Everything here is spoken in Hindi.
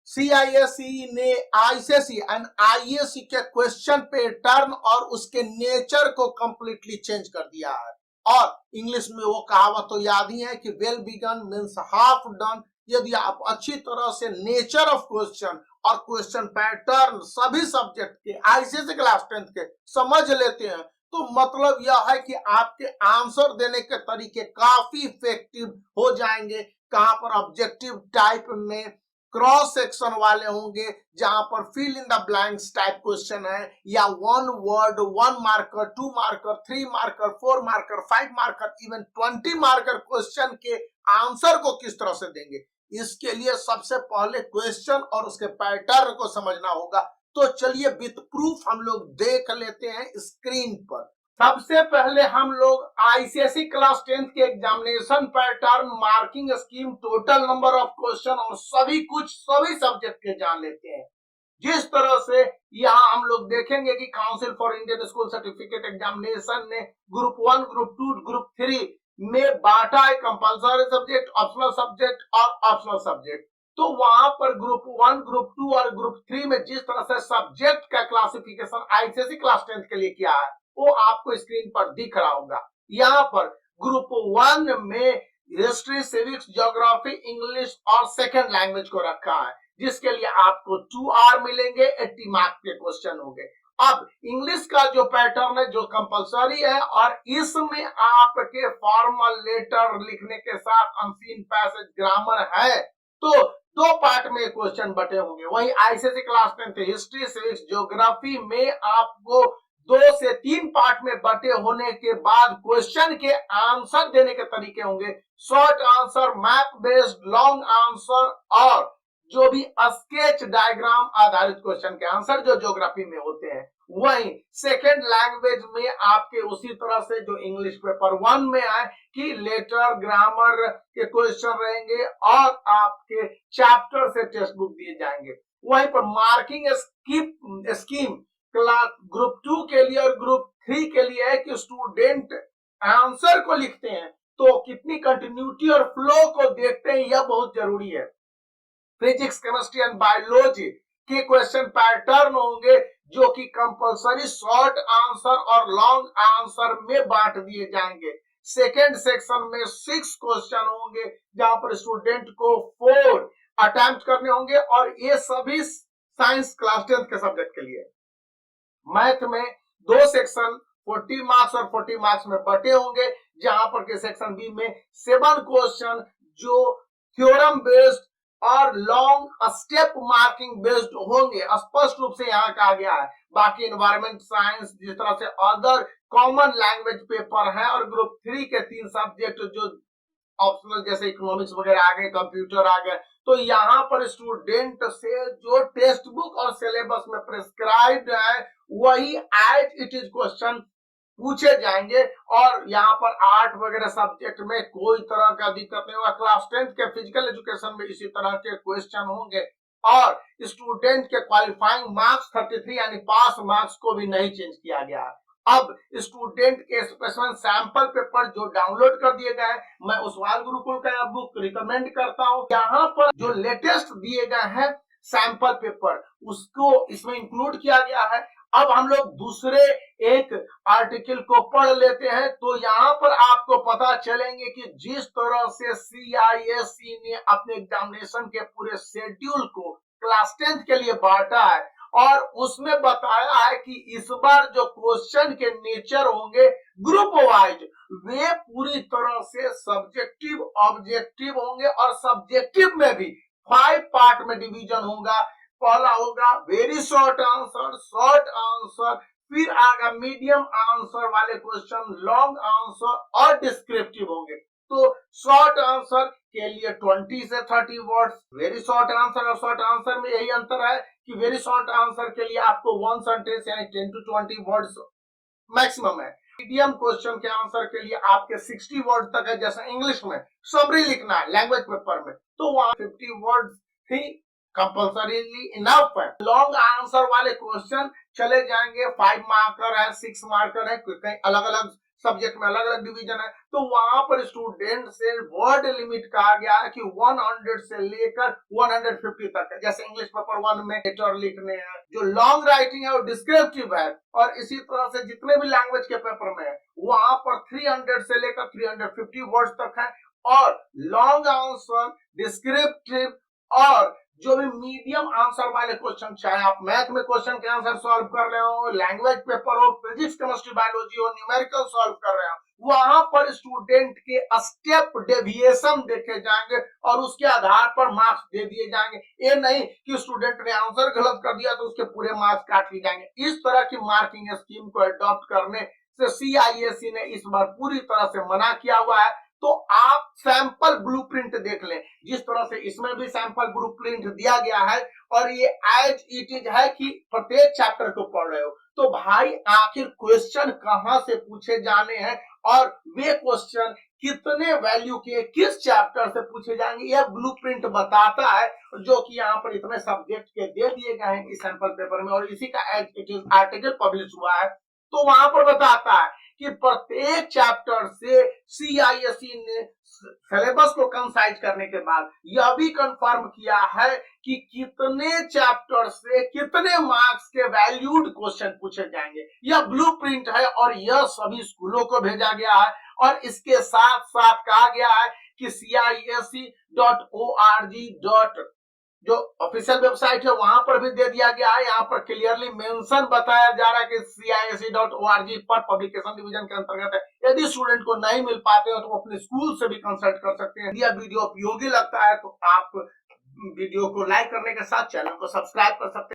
CISE ने ICSE एंड IAC के क्वेश्चन पैटर्न और उसके नेचर को कंप्लीटली चेंज कर दिया है। और इंग्लिश में वो कहावत तो याद ही है कि well begin means half done. यदि आप अच्छी तरह से नेचर ऑफ क्वेश्चन और क्वेश्चन पैटर्न सभी सब्जेक्ट के ICSE क्लास 10 के समझ लेते हैं तो मतलब यह है कि आपके आंसर देने के तरीके काफी इफेक्टिव हो जाएंगे। कहां पर ऑब्जेक्टिव टाइप में क्रॉस सेक्शन वाले होंगे, जहां पर fill in the blanks type question है, या one word 1 marker 2 marker 3 marker 4 marker 5 marker even 20 marker question के आंसर को किस तरह से देंगे, इसके लिए सबसे पहले क्वेश्चन और उसके पैटर्न को समझना होगा। तो चलिए विथ प्रूफ हम लोग देख लेते हैं स्क्रीन पर। सबसे पहले हम लोग ICSE क्लास 10 के examination pattern, marking scheme, total number of question और सभी सब्जेक्ट के जान लेते हैं। जिस तरह से यहाँ हम लोग देखेंगे कि council for Indian school certificate examination ने ग्रुप 1, ग्रुप 2, ग्रुप 3 में बांटा है कंपल्सरी सब्जेक्ट, ऑप्शनल सब्जेक्ट और ऑप्शनल सब्जेक्ट। तो वहां पर ग्रुप 1, ग्रुप 2 और ग्रुप 3 में जिस तरह से सब्जेक्ट का क्लासिफिकेशन ICSE क्लास 10 के लिए किया है वो आपको स्क्रीन पर दिख रहा होगा। यहाँ पर ग्रुप 1 में हिस्ट्री, सिविक्स, ज्योग्राफी, इंग्लिश और सेकेंड लैंग्वेज को रखा है, जिसके लिए आपको 2R मिलेंगे, 80 मार्क्स के क्वेश्चन होंगे। अब इंग्लिश का जो पैटर्न है जो कंपलसरी है और इसमें आपके फॉर्मल लेटर लिखने के साथ अनसीन पैसेज ग्रामर है, तो दो पार्ट में क्वेश्चन बटे होंगे। वही ICSE class 10 history, civics, geography में आपको 2 से 3 पार्ट में बटे होने के बाद क्वेश्चन के आंसर देने के तरीके होंगे। Short answer, map based, long answer और जो भी स्केच डायग्राम आधारित क्वेश्चन के आंसर जो ज्योग्राफी में होते हैं। वही सेकेंड लैंग्वेज में आपके उसी तरह से जो इंग्लिश पेपर 1 में आए कि लेटर, ग्रामर के क्वेश्चन रहेंगे और आपके चैप्टर से टेक्स्ट बुक दिए जाएंगे। वहीं पर मार्किंग स्कीम क्लास ग्रुप 2 के लिए और ग्रुप 3 के लिए है कि स्टूडेंट आंसर को लिखते हैं तो कितनी कंटिन्यूटी और फ्लो को देखते हैं, यह बहुत जरूरी है। फिजिक्स, केमिस्ट्री एंड बायोलॉजी के क्वेश्चन पैटर्न होंगे जो कि कंपलसरी शॉर्ट आंसर और लॉन्ग आंसर में बांट दिए जाएंगे। सेकेंड सेक्शन में 6 क्वेश्चन होंगे जहां पर स्टूडेंट को 4 अटेम्प्ट करने होंगे और ये सभी साइंस क्लास 10 के सब्जेक्ट के लिए। मैथ में 2 सेक्शन 40 मार्क्स और 40 मार्क्स में बटे होंगे, जहां पर के सेक्शन बी में 7 क्वेश्चन जो थ्योरम बेस्ड और लॉन्ग स्टेप मार्किंग बेस्ड होंगे, स्पष्ट रूप से यहाँ कहा गया है। बाकी एनवायरमेंट साइंस जिस तरह से अदर कॉमन लैंग्वेज पेपर है और ग्रुप 3 के 3 सब्जेक्ट जो ऑप्शनल जैसे इकोनॉमिक्स वगैरह आ गए, कंप्यूटर आ गए, तो यहाँ पर स्टूडेंट से जो टेक्स्ट बुक और सिलेबस में प्रिस्क्राइब्ड है वही एज इट इज क्वेश्चन पूछे जाएंगे। और यहाँ पर आर्ट वगैरह सब्जेक्ट में कोई तरह का दिक्कत नहीं होगा। क्लास 10 के फिजिकल एजुकेशन में इसी तरह के क्वेश्चन होंगे और स्टूडेंट के क्वालिफाइंग मार्क्स 33 यानी पास मार्क्स को भी नहीं चेंज किया गया है। अब स्टूडेंट के स्पेशल सैंपल पेपर जो डाउनलोड कर दिए गए हैं, मैं उस्वाल गुरुकुल का बुक रिकमेंड करता हूँ। यहाँ पर जो लेटेस्ट दिए गए हैं सैंपल पेपर उसको इसमें इंक्लूड किया गया है। अब हम लोग दूसरे एक आर्टिकल को पढ़ लेते हैं तो यहाँ पर आपको पता चलेंगे कि जिस तरह से CISE ने अपने एग्जामिनेशन के पूरे शेड्यूल को क्लास 10 के लिए बांटा है और उसमें बताया है कि इस बार जो क्वेश्चन के नेचर होंगे ग्रुप वाइज वे पूरी तरह से सब्जेक्टिव ऑब्जेक्टिव होंगे और सब्जेक्टिव में भी 5 पार्ट में डिवीजन होगा। पहला होगा वेरी शॉर्ट आंसर, फिर आएगा मीडियम आंसर वाले क्वेश्चन, लॉन्ग आंसर और डिस्क्रिप्टिव होंगे। तो शॉर्ट आंसर के लिए 20 से 30 वर्ड्स, वेरी शॉर्ट आंसर और शॉर्ट आंसर में यही अंतर है कि वेरी शॉर्ट आंसर के लिए आपको 1 सेंटेंस यानी 10 to 20 वर्ड्स मैक्सिमम है। मीडियम क्वेश्चन के आंसर के लिए आपके 60 वर्ड तक है, जैसे इंग्लिश में समरी लिखना है लैंग्वेज पेपर में तो वहां 50 वर्ड ही कंपल्सरीली इनफ है। लॉन्ग आंसर वाले क्वेश्चन चले जाएंगे, 5 मार्कर है, 6 मार्कर है, कहीं अलग अलग सब्जेक्ट में अलग अलग डिवीजन है, तो वहां पर स्टूडेंट से वर्ड लिमिट कहा गया है कि 100 से लेकर 150 तक है। जैसे इंग्लिश पेपर 1 में लेटर लिखने हैं, जो लॉन्ग राइटिंग है वो डिस्क्रिप्टिव है, और इसी तरह से जितने भी लैंग्वेज के पेपर में है वहां पर 300 से लेकर 350 वर्ड्स तक है, और लॉन्ग आंसर, डिस्क्रिप्टिव और जो भी मीडियम आंसर वाले क्वेश्चन, चाहे आप मैथ में क्वेश्चन के आंसर सॉल्व कर रहे हो, लैंग्वेज पेपर हो, फिजिक्स केमिस्ट्री बायोलॉजी हो, न्यूमेरिकल सॉल्व कर रहे हो, वहां पर स्टूडेंट के स्टेप डेविएशन देखे जाएंगे और उसके आधार पर मार्क्स दे दिए जाएंगे। ये नहीं कि स्टूडेंट ने आंसर गलत कर दिया तो उसके पूरे मार्क्स काट लिए जाएंगे। इस तरह की मार्किंग स्कीम को अडॉप्ट करने से CISE ने इस बार पूरी तरह से मना किया हुआ है। तो आप सैंपल ब्लूप्रिंट देख लें, जिस तरह से इसमें भी सैंपल ब्लूप्रिंट दिया गया है, और ये एज इट इज है कि प्रत्येक चैप्टर को पढ़ रहे हो, तो भाई आखिर क्वेश्चन कहां से पूछे जाने हैं और वे क्वेश्चन कितने वैल्यू के किस चैप्टर से पूछे जाएंगे, यह ब्लूप्रिंट बताता है, जो कि यहाँ पर इतने सब्जेक्ट के दे दिए गए हैं इस सैंपल पेपर में, और इसी का as it is article publish हुआ है। तो वहां पर बताता है कि प्रत्येक चैप्टर से CISE ने सिलेबस को कंसाइज करने के बाद यह भी कंफर्म किया है कि कितने चैप्टर से कितने मार्क्स के वैल्यूड क्वेश्चन पूछे जाएंगे। यह ब्लूप्रिंट है और यह सभी स्कूलों को भेजा गया है, और इसके साथ साथ कहा गया है कि CISE.org. जो ऑफिशियल वेबसाइट है वहां पर भी दे दिया गया है। यहाँ पर क्लियरली मेंशन बताया जा रहा है कि CISE.org पर पब्लिकेशन डिवीजन के अंतर्गत है। यदि स्टूडेंट को नहीं मिल पाते हो तो अपने स्कूल से भी कंसल्ट कर सकते हैं। यदि यह वीडियो उपयोगी लगता है तो आप वीडियो को लाइक करने के साथ चैनल को सब्सक्राइब कर सकते हैं।